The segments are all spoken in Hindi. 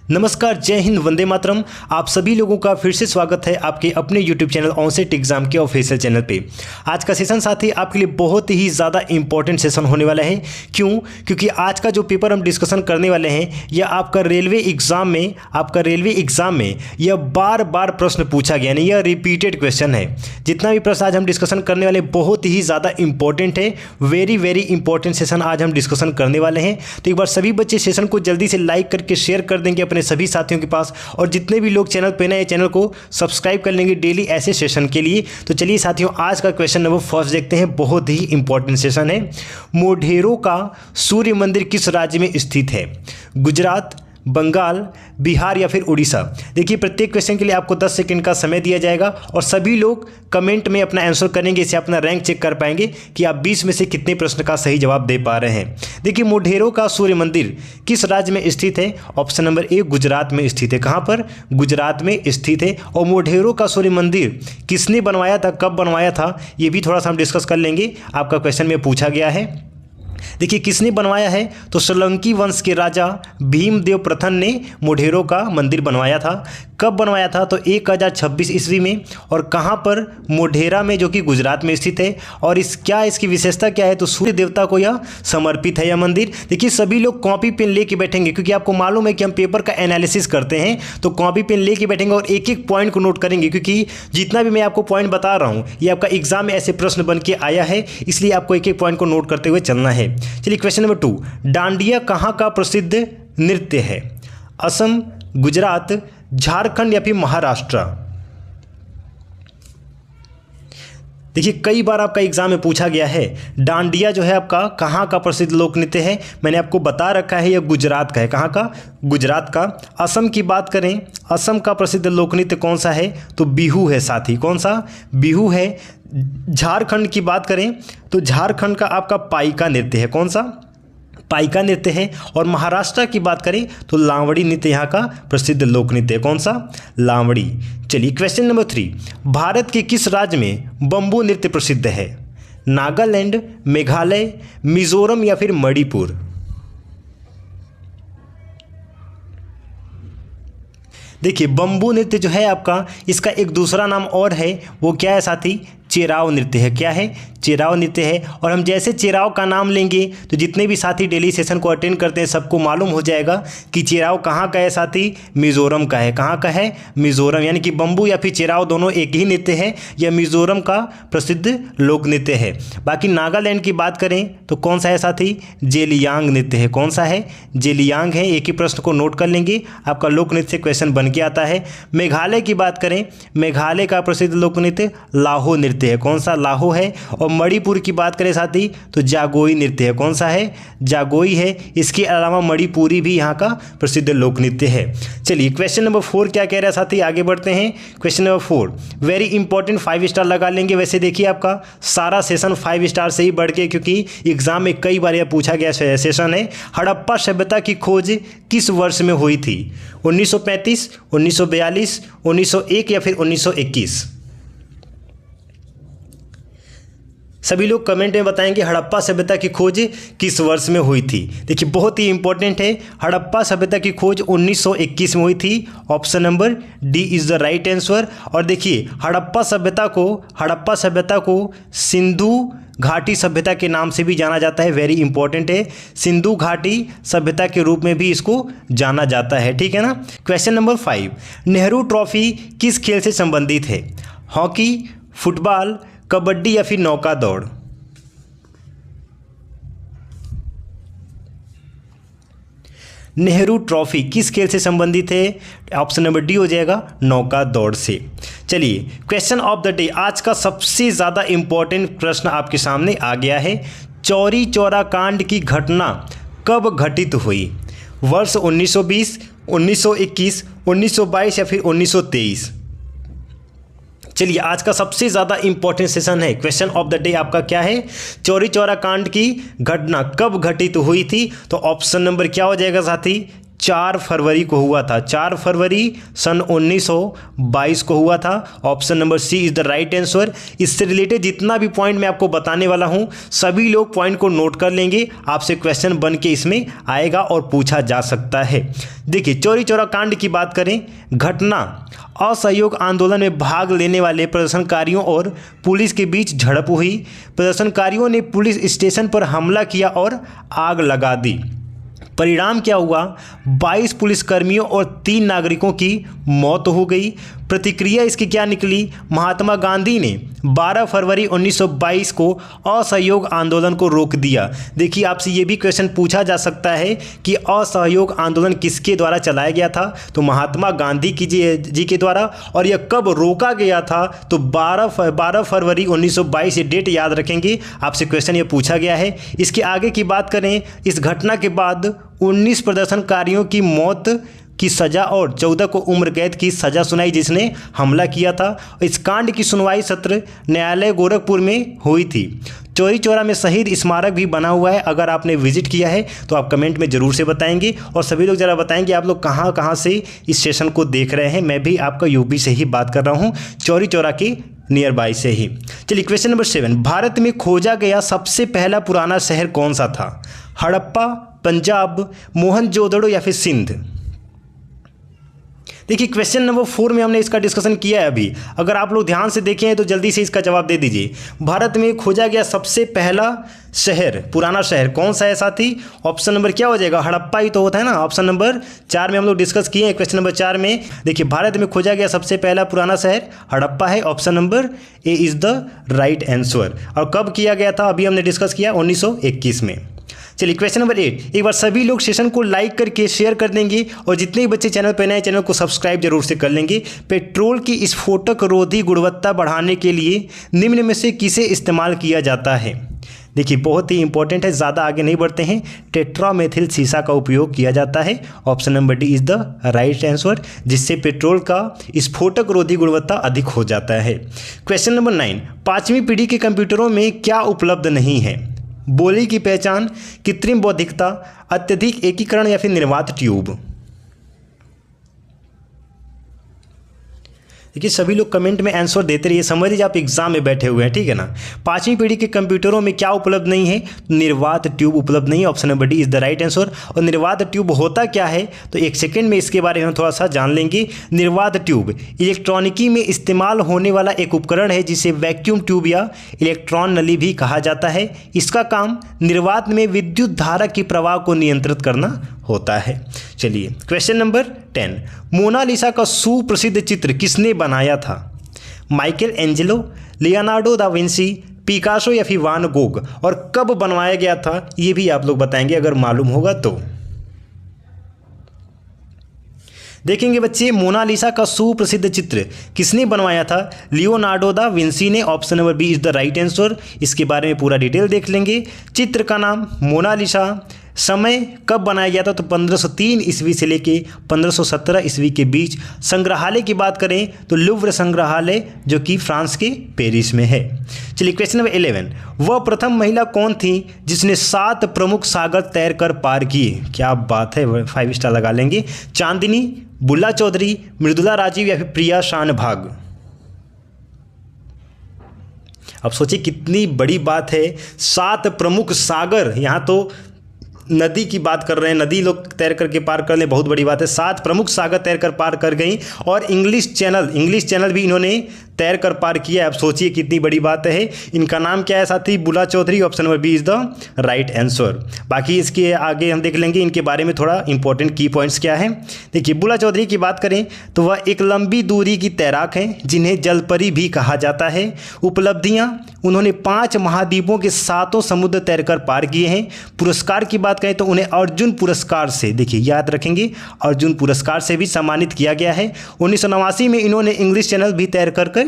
नमस्कार, जय हिंद, वंदे मातरम। आप सभी लोगों का फिर से स्वागत है आपके अपने YouTube चैनल ऑनसेट एग्जाम के ऑफिशियल चैनल पे। आज का सेशन साथी आपके लिए बहुत ही ज़्यादा इंपॉर्टेंट सेशन होने वाला है। क्यों? क्योंकि आज का जो पेपर हम डिस्कशन करने वाले हैं यह आपका रेलवे एग्जाम में यह बार बार प्रश्न पूछा गया, यानी यह रिपीटेड क्वेश्चन है। जितना भी प्रश्न आज हम डिस्कशन करने वाले बहुत ही ज़्यादा इंपॉर्टेंट है। वेरी वेरी इंपॉर्टेंट सेशन आज हम डिस्कशन करने वाले हैं। तो एक बार सभी बच्चे सेशन को जल्दी से लाइक करके शेयर कर देंगे अपने सभी साथियों के पास, और जितने भी लोग चैनल पे नए चैनल को सब्सक्राइब कर लेंगे डेली ऐसे सेशन के लिए। तो चलिए साथियों, आज का क्वेश्चन नंबर फर्स्ट देखते हैं। बहुत ही इंपॉर्टेंट सेशन है। मोढेरा का सूर्य मंदिर किस राज्य में स्थित है? गुजरात, बंगाल, बिहार या फिर उड़ीसा? देखिए, प्रत्येक क्वेश्चन के लिए आपको 10 सेकंड का समय दिया जाएगा और सभी लोग कमेंट में अपना आंसर करेंगे। इससे अपना रैंक चेक कर पाएंगे कि आप 20 में से कितने प्रश्न का सही जवाब दे पा रहे हैं। देखिए, मोढेरा का सूर्य मंदिर किस राज्य में स्थित है? ऑप्शन नंबर ए, गुजरात में स्थित है। कहाँ पर? गुजरात में स्थित है। और मोढेरा का सूर्य मंदिर किसने बनवाया था, कब बनवाया था, ये भी थोड़ा सा हम डिस्कस कर लेंगे। आपका क्वेश्चन में पूछा गया है। देखिए, किसने बनवाया है? तो सोलंकी वंश के राजा भीमदेव प्रथम ने मोढेरा का मंदिर बनवाया था। कब बनवाया था? तो 1026 ईस्वी में। और कहाँ पर? मोढेरा में, जो कि गुजरात में स्थित है। और इसकी विशेषता क्या है? तो सूर्य देवता को यह समर्पित है यह मंदिर। देखिए, सभी लोग कॉपी पेन लेके बैठेंगे, क्योंकि आपको मालूम है कि हम पेपर का एनालिसिस करते हैं। तो कॉपी पेन लेके बैठेंगे और एक एक पॉइंट को नोट करेंगे, क्योंकि जितना भी मैं आपको पॉइंट बता रहा हूँ ये आपका एग्जाम में ऐसे प्रश्न बन के आया है, इसलिए आपको एक एक पॉइंट को नोट करते हुए चलना है। चलिए, क्वेश्चन नंबर 2, डांडिया कहाँ का प्रसिद्ध नृत्य है? असम, गुजरात, झारखंड या फिर महाराष्ट्र? देखिए, कई बार आपका एग्जाम में पूछा गया है डांडिया जो है आपका कहाँ का प्रसिद्ध लोक नृत्य है। मैंने आपको बता रखा है यह गुजरात का है। कहाँ का? गुजरात का। असम की बात करें, असम का प्रसिद्ध लोक नृत्य कौन सा है? तो बिहू है साथी। कौन सा? बिहू है। झारखंड की बात करें तो झारखंड का आपका पाइका नृत्य है। कौन सा? पाइका नृत्य है। और महाराष्ट्र की बात करें तो लावड़ी नृत्य यहाँ का प्रसिद्ध लोक नृत्य है। कौन सा? लावड़ी। चलिए, क्वेश्चन नंबर 3, भारत के किस राज्य में बंबू नृत्य प्रसिद्ध है? नागालैंड, मेघालय, मिजोरम या फिर मणिपुर? देखिए, बंबू नृत्य जो है आपका, इसका एक दूसरा नाम और है। वो क्या है साथी? चेराव नृत्य है। क्या है? चेराव नृत्य है। और हम जैसे चेराव का नाम लेंगे तो जितने भी साथी डेली सेशन को अटेंड करते हैं सबको मालूम हो जाएगा कि चेराव कहाँ का है साथी? मिजोरम का है। कहाँ का है? मिजोरम। यानी कि बंबू या फिर चेराव दोनों एक ही नृत्य है। यह मिजोरम का प्रसिद्ध लोक नृत्य है। बाकी नागालैंड की बात करें तो कौन सा है साथी? जेलियांग नृत्य है। कौन सा है? जेलियांग है। एक ही प्रश्न को नोट कर लेंगे, आपका लोक नृत्य क्वेश्चन बन के आता है। मेघालय की बात करें, मेघालय का प्रसिद्ध लोक नृत्य लाहो नृत्य है। कौन सा? लाहो है। और मणिपुर की बात करें साथी तो जागोई नृत्य है। कौन सा है? जागोई है। इसके अलावा मणिपुरी भी यहाँ का प्रसिद्ध लोक नृत्य है। चलिए, क्वेश्चन नंबर 4 क्या कह रहा है साथी? आगे बढ़ते हैं। Question number 4 very important, 5 star लगा लेंगे। वैसे देखिए, आपका सारा सेशन 5 स्टार से ही बढ़ के, क्योंकि एग्जाम में कई बार यह पूछा गया सेशन है। हड़प्पा सभ्यता की खोज किस वर्ष में हुई थी? 1935, 1942, 1901 या फिर 1921? सभी लोग कमेंट में बताएंगे हड़प्पा सभ्यता की खोज किस वर्ष में हुई थी। देखिए, बहुत ही इंपॉर्टेंट है। हड़प्पा सभ्यता की खोज 1921 में हुई थी। Option number D is the right answer. और देखिए, हड़प्पा सभ्यता को सिंधु घाटी सभ्यता के नाम से भी जाना जाता है। वेरी इंपॉर्टेंट है। सिंधु घाटी सभ्यता के रूप में भी इसको जाना जाता है। ठीक है ना। क्वेश्चन नंबर 5, नेहरू ट्रॉफी किस खेल से संबंधित है? हॉकी, फुटबॉल, कबड्डी या फिर नौका दौड़? नेहरू ट्रॉफी किस खेल से संबंधित है? ऑप्शन नंबर डी हो जाएगा, नौका दौड़ से। चलिए, क्वेश्चन ऑफ द डे, आज का सबसे ज़्यादा इंपॉर्टेंट प्रश्न आपके सामने आ गया है। चौरी चौरा कांड की घटना कब घटित हुई? वर्ष 1920, 1921, 1922 या फिर 1923? चलिए, आज का सबसे ज़्यादा इंपॉर्टेंट सेशन है। क्वेश्चन ऑफ द डे आपका क्या है? चौरी चौरा कांड की घटना कब घटित हुई थी? तो ऑप्शन नंबर क्या हो जाएगा साथी? 4 फरवरी को हुआ था। 4 फरवरी सन 1922 को हुआ था। Option number C is the right answer. इससे रिलेटेड जितना भी पॉइंट मैं आपको बताने वाला हूं, सभी लोग पॉइंट को नोट कर लेंगे। आपसे क्वेश्चन बन के इसमें आएगा और पूछा जा सकता है। देखिए, चौरी चौरा कांड की बात करें, घटना असहयोग आंदोलन में भाग लेने वाले प्रदर्शनकारियों और पुलिस के बीच झड़प हुई। प्रदर्शनकारियों ने पुलिस स्टेशन पर हमला किया और आग लगा दी। परिणाम क्या हुआ? 22 पुलिसकर्मियों और 3 नागरिकों की मौत हो गई। प्रतिक्रिया इसकी क्या निकली? महात्मा गांधी ने 12 फरवरी 1922 को असहयोग आंदोलन को रोक दिया। देखिए, आपसे ये भी क्वेश्चन पूछा जा सकता है कि असहयोग आंदोलन किसके द्वारा चलाया गया था? तो महात्मा गांधी जी के द्वारा। और यह कब रोका गया था? तो 12 फरवरी 1922, ये डेट याद रखेंगे, आपसे क्वेश्चन ये पूछा गया है। इसके आगे की बात करें, इस घटना के बाद 19 प्रदर्शनकारियों की मौत की सजा और 14 को उम्र कैद की सजा सुनाई जिसने हमला किया था। इस कांड की सुनवाई सत्र न्यायालय गोरखपुर में हुई थी। चौरी चौरा में शहीद स्मारक भी बना हुआ है। अगर आपने विजिट किया है तो आप कमेंट में ज़रूर से बताएंगे। और सभी लोग ज़रा बताएंगे आप लोग कहाँ कहाँ से इस सेशन को देख रहे हैं। मैं भी आपका यूपी से ही बात कर रहा हूँ, चौरी चौरा के नियर बाई से ही। चलिए, क्वेश्चन नंबर 7, भारत में खोजा गया सबसे पहला पुराना शहर कौन सा था? हड़प्पा, पंजाब, मोहनजोदड़ो या फिर सिंध? देखिए, क्वेश्चन नंबर 4 में हमने इसका डिस्कशन किया है अभी। अगर आप लोग ध्यान से देखें तो जल्दी से इसका जवाब दे दीजिए। भारत में खोजा गया सबसे पहला शहर, पुराना शहर कौन सा है साथी? ऑप्शन नंबर क्या हो जाएगा? हड़प्पा ही तो होता है ना। ऑप्शन नंबर 4 में हम लोग डिस्कस किए हैं। क्वेश्चन नंबर 4 में देखिए, भारत में खोजा गया सबसे पहला पुराना शहर हड़प्पा है। Option number A is the right answer. और कब किया गया था? अभी हमने डिस्कस किया 1921 में। चलिए, क्वेश्चन नंबर 8, एक बार सभी लोग सेशन को लाइक करके शेयर कर देंगे और जितने भी बच्चे चैनल पर नए चैनल को सब्सक्राइब जरूर से कर लेंगे। पेट्रोल की स्फोटक रोधी गुणवत्ता बढ़ाने के लिए निम्न में से किसे इस्तेमाल किया जाता है? देखिए, बहुत ही इंपॉर्टेंट है, ज़्यादा आगे नहीं बढ़ते हैं। टेट्रामेथिल सीसा का उपयोग किया जाता है। Option number D is the right answer, जिससे पेट्रोल का स्फोटक रोधी गुणवत्ता अधिक हो जाता है। क्वेश्चन नंबर 9, 5वीं पीढ़ी के कंप्यूटरों में क्या उपलब्ध नहीं है? बोली की पहचान, कृत्रिम बौद्धिकता, अत्यधिक एकीकरण या फिर निर्वात ट्यूब? देखिए, सभी लोग कमेंट में आंसर देते रहिए। समझ लीजिए आप एग्जाम में बैठे हुए हैं, ठीक है ना। 5वीं पीढ़ी के कंप्यूटरों में क्या उपलब्ध नहीं है? निर्वात ट्यूब उपलब्ध नहीं है। Option number D is the right answer. और निर्वात ट्यूब होता क्या है? तो एक सेकंड में इसके बारे में थोड़ा सा जान लेंगे। निर्वात ट्यूब इलेक्ट्रॉनिकी में इस्तेमाल होने वाला एक उपकरण है जिसे वैक्यूम ट्यूब या इलेक्ट्रॉन नली भी कहा जाता है। इसका काम निर्वात में विद्युत धारा के प्रवाह को नियंत्रित करना होता है। चलिए, क्वेश्चन नंबर 10, मोनालिसा का सुप्रसिद्ध चित्र किसने बनाया था? Michael Angelo, Leonardo da Vinci, Picasso या फिर वान गोग? और कब बनवाया गया था ये भी आप लोग बताएंगे अगर मालूम होगा तो। देखेंगे बच्चे, मोनालिसा का सुप्रसिद्ध चित्र किसने बनवाया था? लियोनार्डो दा विंसी ने। Option number B is the right answer. इसके बारे में पूरा डिटेल देख लेंगे। चित्र का नाम मोनालिसा, समय कब बनाया गया था? तो 1503 ईस्वी से लेके 1517 ईस्वी के बीच। संग्रहालय की बात करें तो लुव्र संग्रहालय जो कि फ्रांस के पेरिस में है। चलिए, क्वेश्चन नंबर 11, वह प्रथम महिला कौन थी जिसने 7 प्रमुख सागर तैर कर पार किए? क्या बात है, 5 स्टार लगा लेंगे। चांदनी, बुल्ला चौधरी, मृदुला राजीव या फिर प्रिया शानभाग? अब सोचिए कितनी बड़ी बात है। 7 प्रमुख सागर, यहाँ तो नदी की बात कर रहे हैं, नदी लोग तैर करके पार कर ले, बहुत बड़ी बात है। 7 प्रमुख सागर तैर कर पार कर गई और इंग्लिश चैनल भी इन्होंने तैर कर पार किया। अब सोचिए कितनी बड़ी बात है। इनका नाम क्या है साथी? Bula Choudhury. Option number B is the right answer. बाकी इसके आगे हम देख लेंगे इनके बारे में थोड़ा इंपॉर्टेंट की पॉइंट्स क्या है। देखिए, बुला चौधरी की बात करें तो वह एक लंबी दूरी की तैराक हैं जिन्हें जलपरी भी कहा जाता है। उपलब्धियां, उन्होंने 5 महाद्वीपों के 7 समुद्र तैरकर पार किए हैं। पुरस्कार की बात करें तो उन्हें अर्जुन पुरस्कार से, देखिए याद रखेंगे, अर्जुन पुरस्कार से भी सम्मानित किया गया है। 1989 में इन्होंने इंग्लिश चैनल भी तैर कर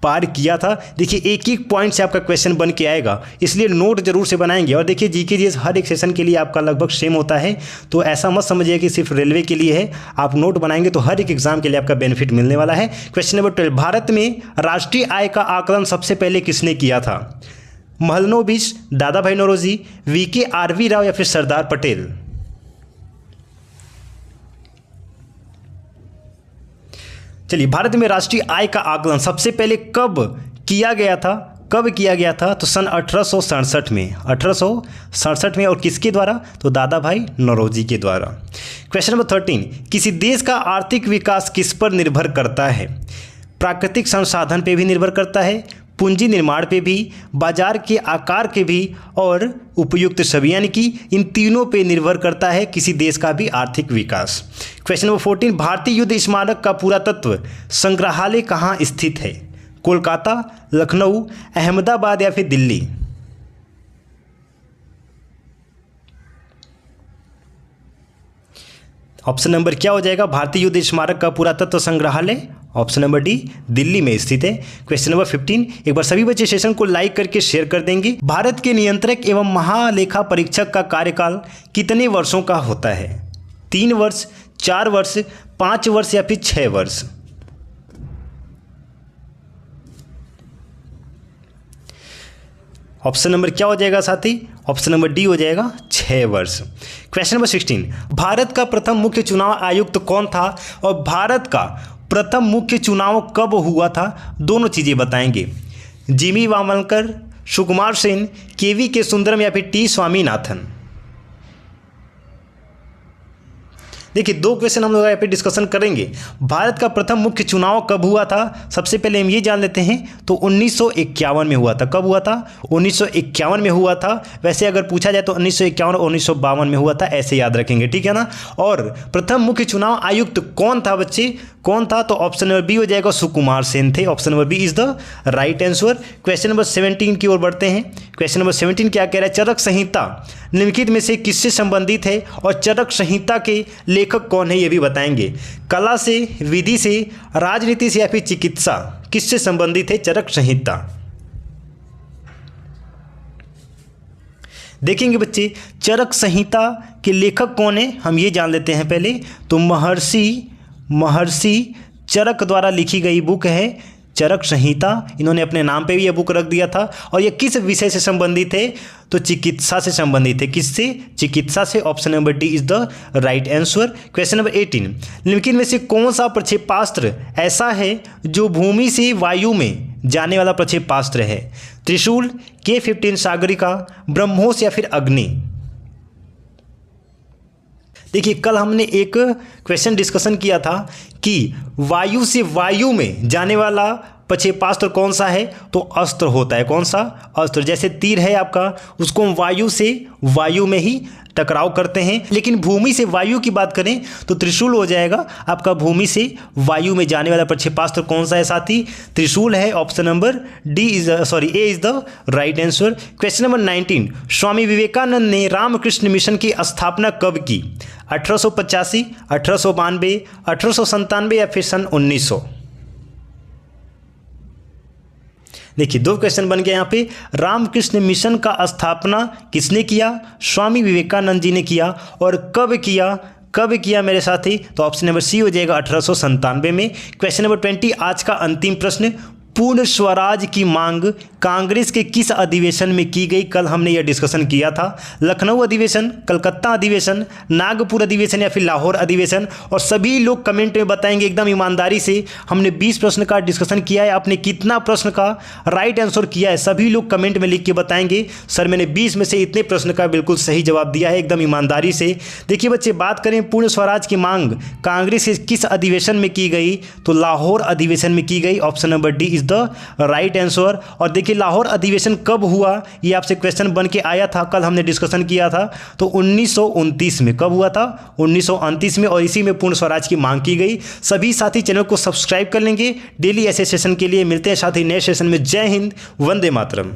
पार किया था। देखिए, एक एक पॉइंट से आपका क्वेश्चन बन के आएगा, इसलिए नोट जरूर से बनाएंगे। और देखिए, जीके जीएस हर एक सेशन के लिए आपका लगभग सेम होता है, तो ऐसा मत समझिए कि सिर्फ रेलवे के लिए है। आप नोट बनाएंगे तो हर एक एग्जाम के लिए आपका बेनिफिट मिलने वाला है। क्वेश्चन नंबर 12, भारत में राष्ट्रीय आय का आकलन सबसे पहले किसने किया था? महलनोबिस, दादा भाई नौरोजी, वीके आरवी राव या फिर सरदार पटेल? चलिए, भारत में राष्ट्रीय आय का आकलन सबसे पहले कब किया गया था? तो सन 1867 में, 1867 में। और किसके द्वारा? तो दादा भाई नौरोजी के द्वारा। क्वेश्चन नंबर 13, किसी देश का आर्थिक विकास किस पर निर्भर करता है? प्राकृतिक संसाधन पे भी निर्भर करता है, पूंजी निर्माण पे भी, बाजार के आकार के भी, और उपयुक्त सभी, यानी कि इन तीनों पे निर्भर करता है किसी देश का भी आर्थिक विकास। क्वेश्चन नंबर 14, भारतीय युद्ध स्मारक का पुरातत्व संग्रहालय कहाँ स्थित है? कोलकाता, लखनऊ, अहमदाबाद या फिर दिल्ली? ऑप्शन नंबर क्या हो जाएगा? भारतीय युद्ध स्मारक का पुरातत्व संग्रहालय, ऑप्शन नंबर डी, दिल्ली में स्थित है। क्वेश्चन नंबर 15, एक बार सभी बच्चे सेशन को लाइक करके शेयर कर देंगे। भारत के नियंत्रक एवं महालेखा परीक्षक का कार्यकाल कितने वर्षों का होता है? 3 वर्ष, 4 वर्ष, 5 वर्ष या फिर 6 वर्ष? ऑप्शन नंबर क्या हो जाएगा साथी? ऑप्शन नंबर डी हो जाएगा, 6 वर्ष। क्वेश्चन नंबर 16, भारत का प्रथम मुख्य चुनाव आयुक्त कौन था और भारत का प्रथम मुख्य चुनाव कब हुआ था? दोनों चीज़ें बताएंगे। जिमी वामलकर, सुकुमार सेन, केवी के सुंदरम या फिर टी स्वामीनाथन? देखिए, 2 क्वेश्चन हम लोग यहाँ पे डिस्कशन करेंगे। भारत का प्रथम मुख्य चुनाव कब हुआ था? सबसे पहले हम ये जान लेते हैं, तो 1951 में हुआ था। कब हुआ था? 1951 में हुआ था। वैसे अगर पूछा जाए तो 1951 और 1952 में हुआ था, ऐसे याद रखेंगे, ठीक है ना। और प्रथम मुख्य चुनाव आयुक्त कौन था बच्चे? कौन था? तो ऑप्शन नंबर बी हो जाएगा, सुकुमार सेन थे। Option number B is the right answer. Question number 17 की ओर बढ़ते हैं। क्वेश्चन नंबर 17 क्या कह रहा है? चरक संहिता निम्नलिखित में से किससे संबंधित है और चरक संहिता के लेखक कौन है, ये भी बताएंगे। कला से, विधि से, राजनीति से या फिर चिकित्सा, किससे संबंधित है चरक संहिता? देखेंगे बच्चे, चरक संहिता के लेखक कौन है, हम ये जान लेते हैं पहले। तो महर्षि चरक द्वारा लिखी गई बुक है चरक संहिता। इन्होंने अपने नाम पे भी यह बुक रख दिया था। और यह किस विषय से संबंधित है? तो चिकित्सा से संबंधित है। किससे? चिकित्सा से। Option number D is the right answer. Question number 18, निम्नलिखित में से कौन सा प्रक्षेपास्त्र ऐसा है जो भूमि से वायु में जाने वाला प्रक्षेपास्त्र है? त्रिशूल, K-15 सागरिका, ब्रह्मोस या फिर अग्नि? देखिए, कल हमने एक क्वेश्चन डिस्कशन किया था कि वायु से वायु में जाने वाला प्रक्षेपास्त्र कौन सा है? तो अस्त्र होता है। कौन सा? अस्त्र। जैसे तीर है आपका, उसको हम वायु से वायु में ही टकराव करते हैं। लेकिन भूमि से वायु की बात करें तो त्रिशूल हो जाएगा आपका। भूमि से वायु में जाने वाला प्रक्षेपास्त्र कौन सा है साथी? त्रिशूल है। Option number A is the right answer. Question number 19, Swami Vivekananda ने रामकृष्ण मिशन की स्थापना कब की? 1885, 1892, 1897 या फिर सन 1900? देखिए, 2 क्वेश्चन बन गए यहाँ पे। रामकृष्ण मिशन का स्थापना किसने किया? स्वामी विवेकानंद जी ने किया। और कब किया मेरे साथी? तो ऑप्शन नंबर सी हो जाएगा, 1897 में। क्वेश्चन नंबर 20, आज का अंतिम प्रश्न, पूर्ण स्वराज की मांग कांग्रेस के किस अधिवेशन में की गई? कल हमने यह डिस्कशन किया था। लखनऊ अधिवेशन, कलकत्ता अधिवेशन, नागपुर अधिवेशन या फिर लाहौर अधिवेशन? और सभी लोग कमेंट में बताएंगे एकदम ईमानदारी से। हमने 20 प्रश्न का डिस्कशन किया है, आपने कितना प्रश्न का राइट आंसर किया है, सभी लोग कमेंट में लिख के बताएंगे। सर, मैंने 20 में से इतने प्रश्न का बिल्कुल सही जवाब दिया है, एकदम ईमानदारी से। देखिए बच्चे, बात करें पूर्ण स्वराज की मांग कांग्रेस के किस अधिवेशन में की गई? तो लाहौर अधिवेशन में की गई। Option number D is the right answer. और देखिए, लाहौर अधिवेशन कब हुआ, ये आपसे क्वेश्चन बन के आया था, कल हमने डिस्कशन किया था। तो 1929 में। कब हुआ था? 1929 में। और इसी में पूर्ण स्वराज की मांग की गई। सभी साथी चैनल को सब्सक्राइब कर लेंगे। डेली ऐसे सेशन के लिए मिलते हैं साथी नए सेशन में। जय हिंद, वंदे मातरम।